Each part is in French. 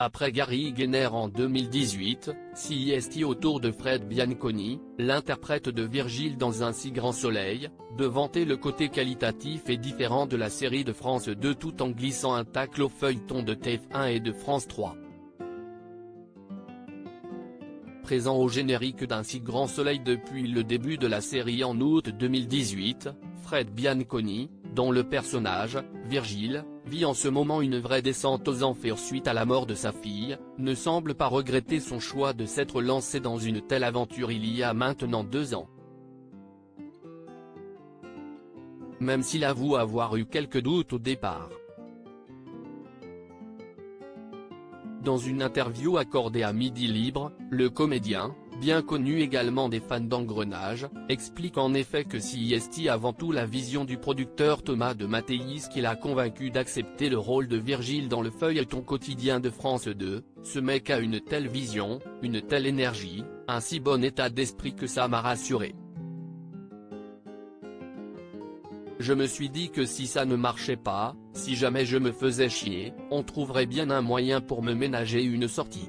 Après Gary Gainer en 2018, CIST autour de Fred Bianconi, l'interprète de Virgile dans Un si grand soleil, de vanter le côté qualitatif et différent de la série de France 2 tout en glissant un tacle au feuilleton de TF1 et de France 3. Présent au générique d'Un si grand soleil depuis le début de la série en août 2018, Fred Bianconi, dont le personnage, Virgile, vit en ce moment une vraie descente aux enfers suite à la mort de sa fille, ne semble pas regretter son choix de s'être lancé dans une telle aventure il y a maintenant 2 ans. Même s'il avoue avoir eu quelques doutes au départ. Dans une interview accordée à Midi Libre, le comédien, bien connu également des fans d'engrenage, explique en effet que CIST avant tout la vision du producteur Thomas de Mathéis qui l'a convaincu d'accepter le rôle de Virgile dans le feuilleton quotidien de France 2, ce mec a une telle vision, une telle énergie, un si bon état d'esprit que ça m'a rassuré. Je me suis dit que si ça ne marchait pas, si jamais je me faisais chier, on trouverait bien un moyen pour me ménager une sortie.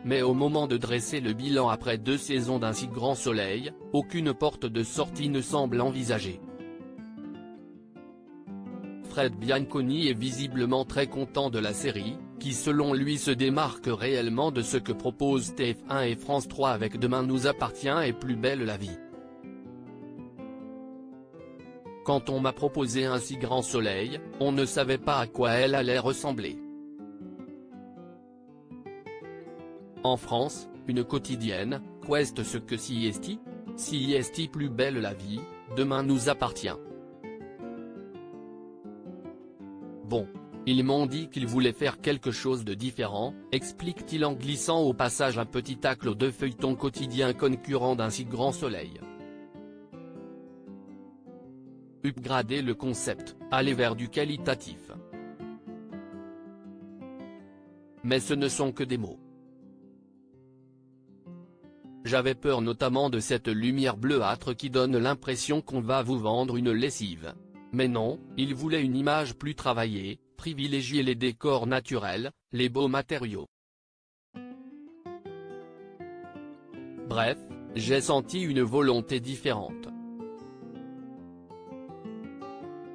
Mais au moment de dresser le bilan après 2 saisons d'Un si grand soleil, aucune porte de sortie ne semble envisagée. Fred Bianconi est visiblement très content de la série, qui selon lui se démarque réellement de ce que proposent TF1 et France 3 avec Demain nous appartient et Plus belle la vie. Quand on m'a proposé Un si grand soleil, on ne savait pas à quoi elle allait ressembler. En France, une quotidienne, qu'est ce que CIST ? CIST Plus belle la vie, Demain nous appartient. Bon. Ils m'ont dit qu'ils voulaient faire quelque chose de différent, explique-t-il en glissant au passage un petit tacle aux 2 feuilletons quotidiens concurrents d'Un si grand soleil. Upgrader le concept, aller vers du qualitatif. Mais ce ne sont que des mots. J'avais peur notamment de cette lumière bleuâtre qui donne l'impression qu'on va vous vendre une lessive. Mais non, il voulait une image plus travaillée, privilégier les décors naturels, les beaux matériaux. Bref, j'ai senti une volonté différente.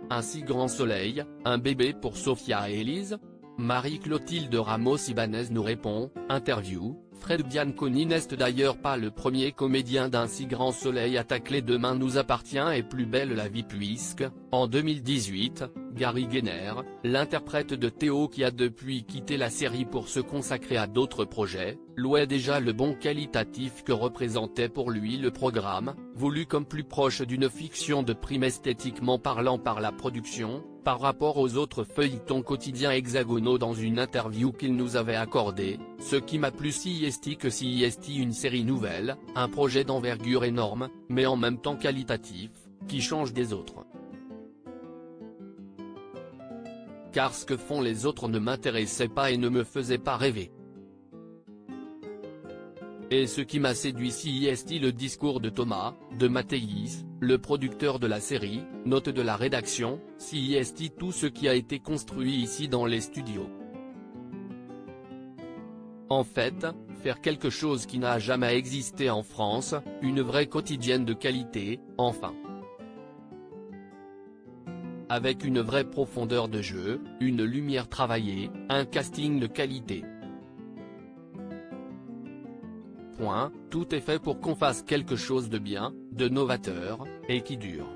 Un si grand soleil, un bébé pour Sophia et Élise ? Marie-Clotilde Ramos-Ibanez nous répond, interview, Fred Bianconi n'est d'ailleurs pas le premier comédien d'Un si grand soleil à tacler Demain nous appartient et Plus belle la vie puisque, en 2018, Gary Gainer, l'interprète de Théo qui a depuis quitté la série pour se consacrer à d'autres projets, louait déjà le bon qualitatif que représentait pour lui le programme, voulu comme plus proche d'une fiction de prime esthétiquement parlant par la production, par rapport aux autres feuilletons quotidiens hexagonaux dans une interview qu'il nous avait accordée, ce qui m'a plu CIST que CIST une série nouvelle, un projet d'envergure énorme, mais en même temps qualitatif, qui change des autres. Car ce que font les autres ne m'intéressait pas et ne me faisait pas rêver. Et ce qui m'a séduit CIST le discours de Thomas, de Mathéis, le producteur de la série, note de la rédaction, CIST tout ce qui a été construit ici dans les studios. En fait, faire quelque chose qui n'a jamais existé en France, une vraie quotidienne de qualité, enfin. Avec une vraie profondeur de jeu, une lumière travaillée, un casting de qualité. Tout est fait pour qu'on fasse quelque chose de bien, de novateur, et qui dure.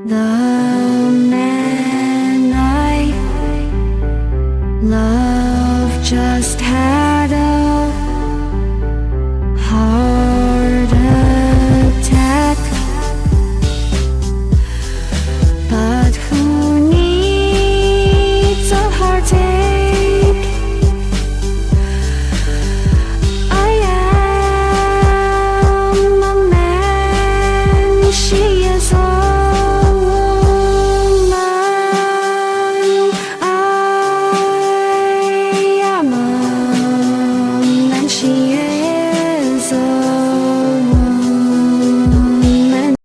나